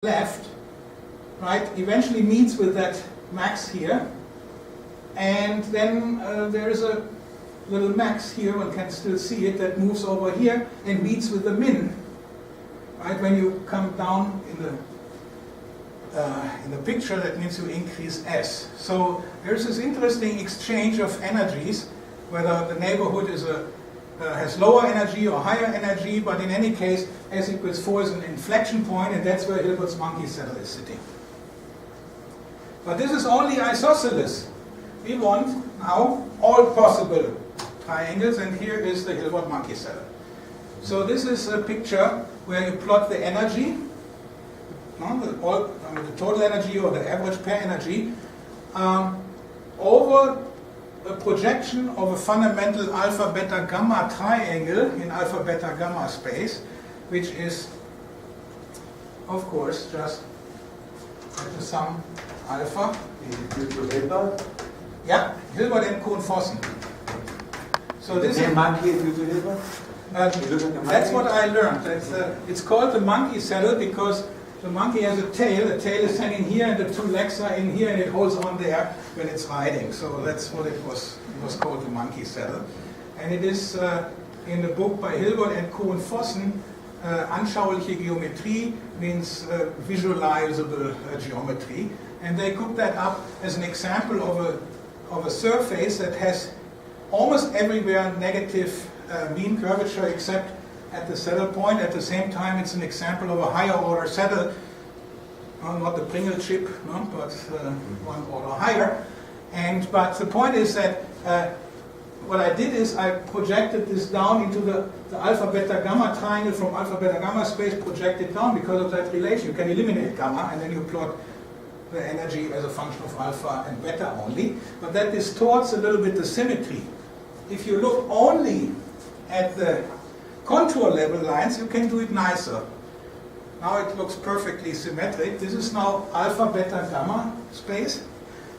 left, right, eventually meets with that max here, and then there is a little max here, one can still see it, that moves over here and meets with the min, right? When you come down in the picture, that means you increase S. So there's this interesting exchange of energies, whether the neighborhood is has lower energy or higher energy, but in any case, S equals 4 is an inflection point, and that's where Hilbert's monkey saddle is sitting. But this is only isosceles. We want now all possible triangles, and here is the Hilbert monkey saddle. So this is a picture where you plot the energy, the total energy or the average pair energy, over a projection of a fundamental alpha beta gamma triangle in alpha beta gamma space, which is, of course, just at the sum alpha. Is it due to Hilbert? Yeah, Hilbert and Cohn-Vossen. So this is monkey due to Hilbert? That's what I learned. It's called the monkey saddle because the monkey has a tail. The tail is hanging here, and the two legs are in here, and it holds on there when it's riding. So that's what it was. It was called the monkey saddle, and it is in the book by Hilbert and Cohn-Vossen. Anschauliche Geometrie means visualizable geometry, and they cooked that up as an example of a surface that has almost everywhere negative mean curvature except at the saddle point. At the same time, it's an example of a higher order saddle, not the Pringle chip, but one order higher. But the point is that what I did is I projected this down into the alpha beta gamma triangle from alpha beta gamma space, projected down because of that relation. You can eliminate gamma, and then you plot the energy as a function of alpha and beta only. But that distorts a little bit the symmetry. If you look only at the contour level lines, you can do it nicer. Now it looks perfectly symmetric. This is now alpha beta gamma space.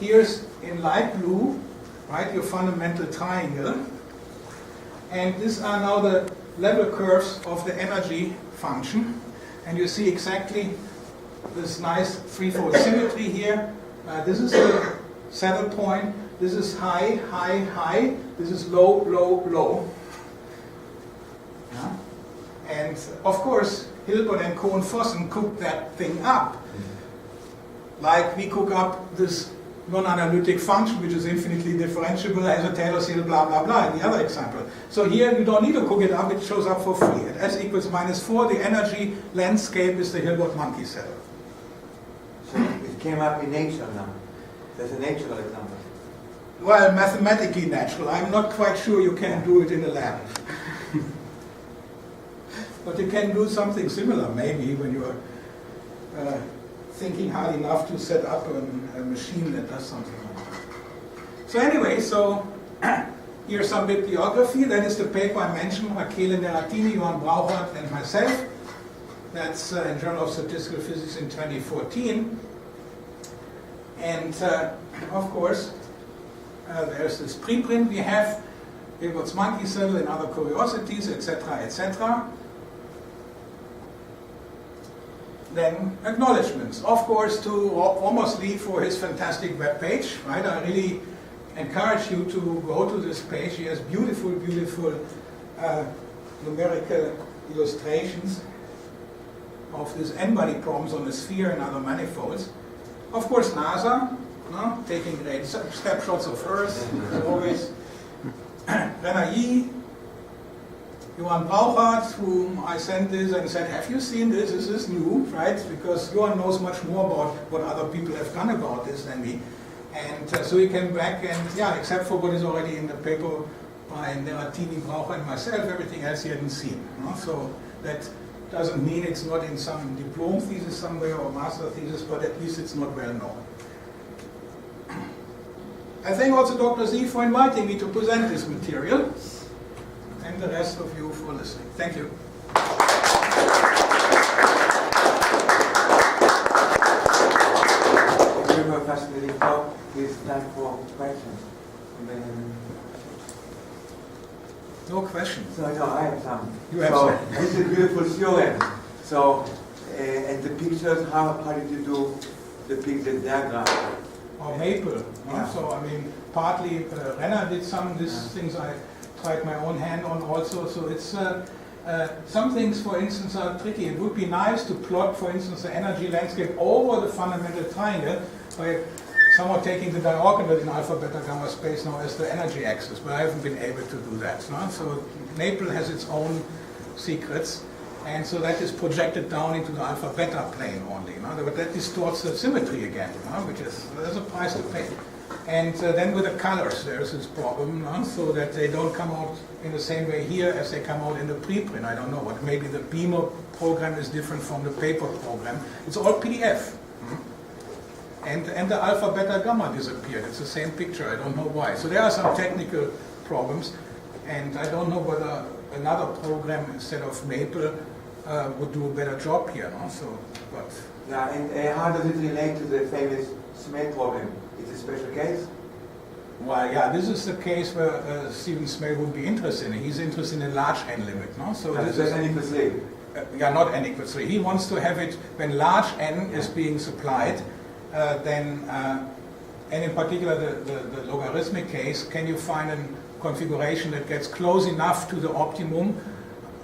Here's in light blue, right, your fundamental triangle. And these are now the level curves of the energy function. And you see exactly this nice threefold symmetry here. This is the saddle point. This is high, high, high. This is low, low, low. Yeah. And of course, Hilbert and Cohn-Vossen cooked that thing up. Like we cook up this non-analytic function, which is infinitely differentiable, has a Taylor series, blah, blah, blah, in the other example. So here you don't need to cook it up, it shows up for free. At S equals -4, the energy landscape is the Hilbert monkey saddle. So it came up in nature now. There's a natural example. Well, mathematically natural. I'm not quite sure you can do it in a lab. But you can do something similar, maybe, when you are thinking hard enough to set up a machine that does something like that. So anyway, here's some bibliography. That is the paper I mentioned, Rachele Neratini, Johann Brauchert, and myself. That's in Journal of Statistical Physics in 2014. And of course, there's this preprint we have, Hilbert's monkey saddle and other curiosities, etc., etc. Then acknowledgements, of course, to Omos Lee for his fantastic web page. Right, I really encourage you to go to this page. He has beautiful, beautiful numerical illustrations of these n-body problems on the sphere and other manifolds. Of course, NASA, taking great snapshots of Earth, as always. Renna Yi, Johann Brauchert, whom I sent this and said, have you seen this? This is new, right? Because Johann knows much more about what other people have done about this than me. And so he came back and, yeah, except for what is already in the paper by Neratini, Brauchert, and myself, everything else he hadn't seen. So that doesn't mean it's not in some diploma thesis somewhere or master thesis, but at least it's not well known. I thank also Dr. Z for inviting me to present this material, and the rest of you for listening. Thank you. Thank you very fascinating talk. It's time for questions. No questions. So no, I have some. You have some. some. This is a beautiful theorem. So, and And the pictures, how did you do the diagram? Or maple. Yeah. So I mean, partly Renna did some of these things. I tried my own hand on also. So it's some things, for instance, are tricky. It would be nice to plot, for instance, the energy landscape over the fundamental triangle by somewhat taking the diagonal in alpha, beta, gamma space now as the energy axis, but I haven't been able to do that. No? So maple has its own secrets, and so that is projected down into the alpha beta plane only. No? But that distorts the symmetry again, no? Which is there's a price to pay. And then with the colors, there's this problem, no? So that they don't come out in the same way here as they come out in the preprint. I don't know what. Maybe the Beamer program is different from the paper program. It's all PDF. And the alpha, beta, gamma disappeared. It's the same picture. I don't know why. So there are some technical problems, and I don't know whether another program instead of Maple would do a better job here. No? So, but yeah, and how does it relate to the famous Smale problem? It's a special case? well, yeah, this is the case where Steve Smale would be interested in. He's interested in a large n limit. No? So That's this is n equals 3. Yeah, not n equals 3. He wants to have it when large n is being supplied. Then, and in particular the logarithmic case, can you find a configuration that gets close enough to the optimum?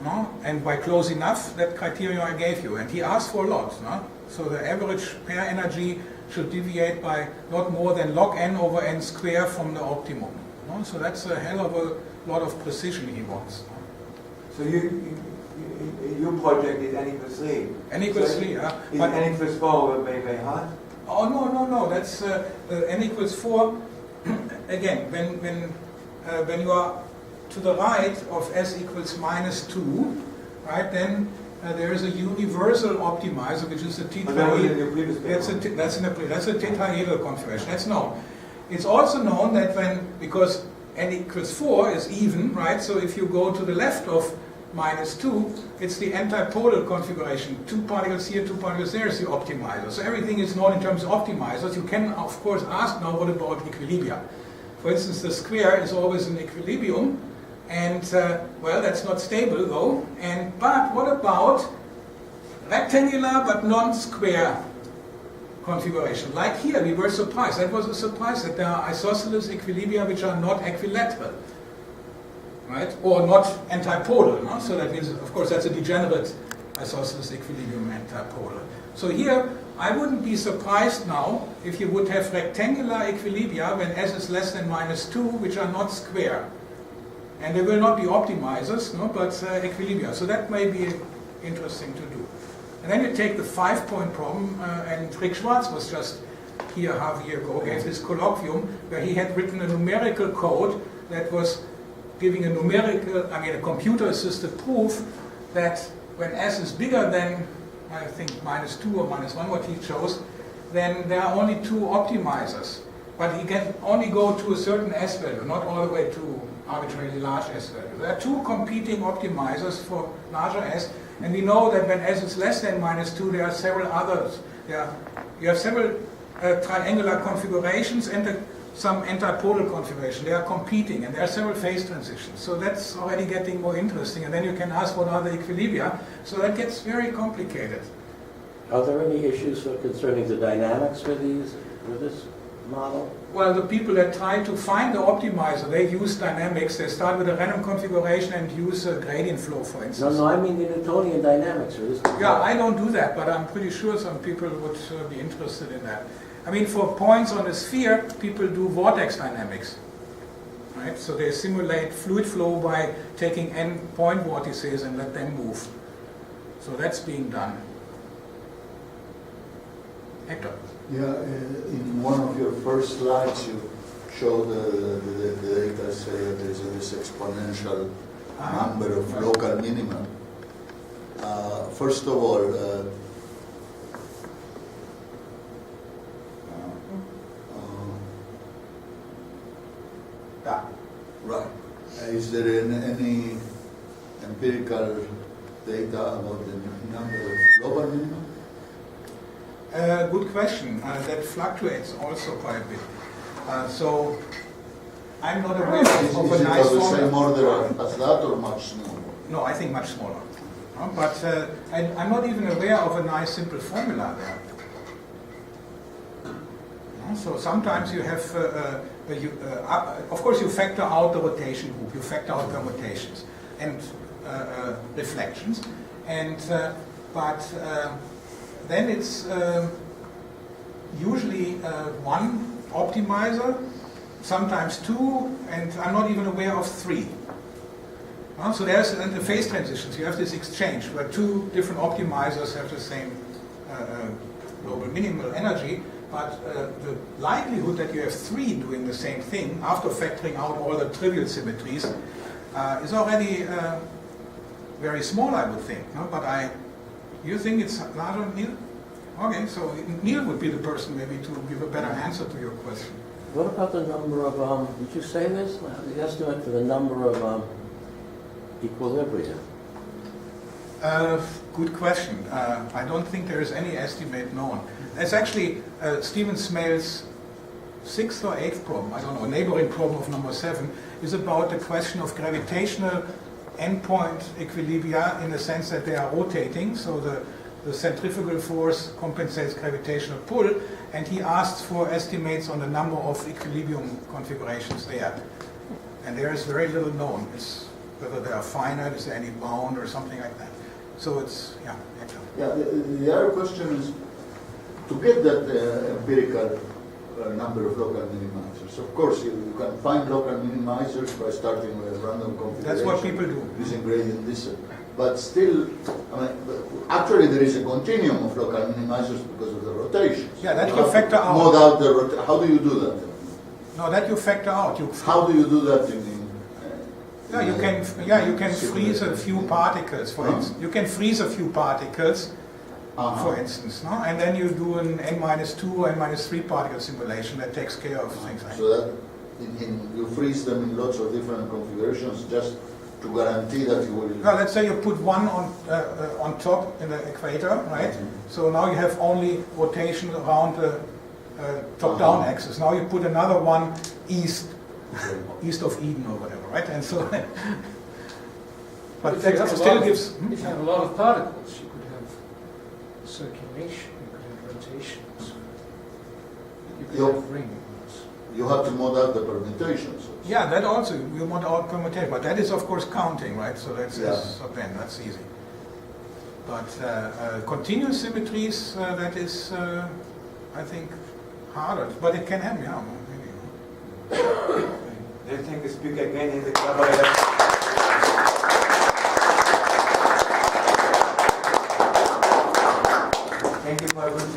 No? And by close enough, that criterion I gave you. And he asked for a lot. No? So the average pair energy should deviate by not more than log n over n squared from the optimum. No? So that's a hell of a lot of precision he wants. So your project is n equals 3. N equals so 3, yeah. Is But n equals 4 very hard? oh, no. That's n equals 4. Again, when you are to the right of s equals minus 2, right, then there is a universal optimizer, which is a tetrahedral. That's a tetrahedral configuration. That's known. It's also known that because n equals 4 is even, right, so if you go to the left of minus 2, it's the antipodal configuration. 2 particles here, 2 particles there is the optimizer. So everything is known in terms of optimizers. You can, of course, ask now, what about equilibria? For instance, the square is always an equilibrium, and, well, that's not stable, though. But what about rectangular but non-square configuration? Like here, we were surprised. That was a surprise that there are isosceles equilibria which are not equilateral. Right? Or not antipodal. No? So that means, of course, that's a degenerate isosceles equilibrium antipodal. So here, I wouldn't be surprised now if you would have rectangular equilibria when s is less than minus 2, which are not square. And they will not be optimizers, no, but equilibria. So that may be interesting to do. And then you take the 5-point problem, and Rick Schwartz was just here half a year ago, gave this colloquium where he had written a numerical code that was giving a computer-assisted proof that when s is bigger than, I think, minus 2 or minus 1, what he chose, then there are only 2 optimizers. But he can only go to a certain s value, not all the way to arbitrarily large s value. There are 2 competing optimizers for larger s, and we know that when s is less than minus 2, there are several others. You have several triangular configurations and some antipodal configuration. They are competing, and there are several phase transitions. So that's already getting more interesting. And then you can ask what are the equilibria. So that gets very complicated. Are there any issues concerning the dynamics with this model? Well, the people that try to find the optimizer, they use dynamics. They start with a random configuration and use a gradient flow, for instance. No, I mean the Newtonian dynamics. Yeah, I don't do that, but I'm pretty sure some people would be interested in that. I mean, for points on a sphere, people do vortex dynamics, right? So they simulate fluid flow by taking n point vortices and let them move. So that's being done. Hector. Yeah, in one of your first slides, you showed the data say that there's this exponential number of local minima. First of all, right. Is there any empirical data about the number of global minima? Good question. That fluctuates also quite a bit. So I'm not aware of a nice Is it of the same formula. order as that or much smaller? No, I think much smaller. But I'm not even aware of a nice simple formula there. So sometimes you have, of course you factor out the rotation group, you factor out permutations and reflections, and but then it's usually one optimizer, sometimes two, and I'm not even aware of three. So there's the phase transitions. You have this exchange where two different optimizers have the same global minimal energy, but the likelihood that you have three doing the same thing after factoring out all the trivial symmetries is already very small, I would think. No? But you think it's larger than Neil? Okay, so Neil would be the person maybe to give a better answer to your question. What about the number of, did you say this? The estimate for the number of equilibria? Good question. I don't think there is any estimate known. It's actually Steve Smale's 6th or 8th problem, I don't know, neighboring problem of number 7, is about the question of gravitational endpoint equilibria in the sense that they are rotating, so the centrifugal force compensates gravitational pull, and he asks for estimates on the number of equilibrium configurations there. And there is very little known. It's whether they are finite, is there any bound or something like that. So it's, yeah. Yeah, the other question is, to get that empirical number of local minimizers, of course you can find local minimizers by starting with a random configuration. That's what people do. Using gradient descent. But still, I mean, actually there is a continuum of local minimizers because of the rotations. Yeah, that you factor out. Mod out the how do you do that? No, that you factor out. How do you do that you can freeze a few particles, for instance. You can freeze a few particles, for instance, no? And then you do an n-2 or n-3 particle simulation that takes care of things like that. So that you freeze them in lots of different configurations just to guarantee that you will... Well, let's say you put one on top in the equator, right? So now you have only rotation around the top-down axis. Now you put another one east of Eden or whatever, right? And so, but that still gives. If you have a lot of particles, you could have circulation, you could have rotations, you could have rings. You have to mod out the permutations. Yeah, that also, you mod out permutation, but that is of course counting, right? So that's that's easy. But continuous symmetries, that is, I think, harder. But it can happen, yeah. Maybe. Let's take the speaker again in the collaborator. Thank you for a good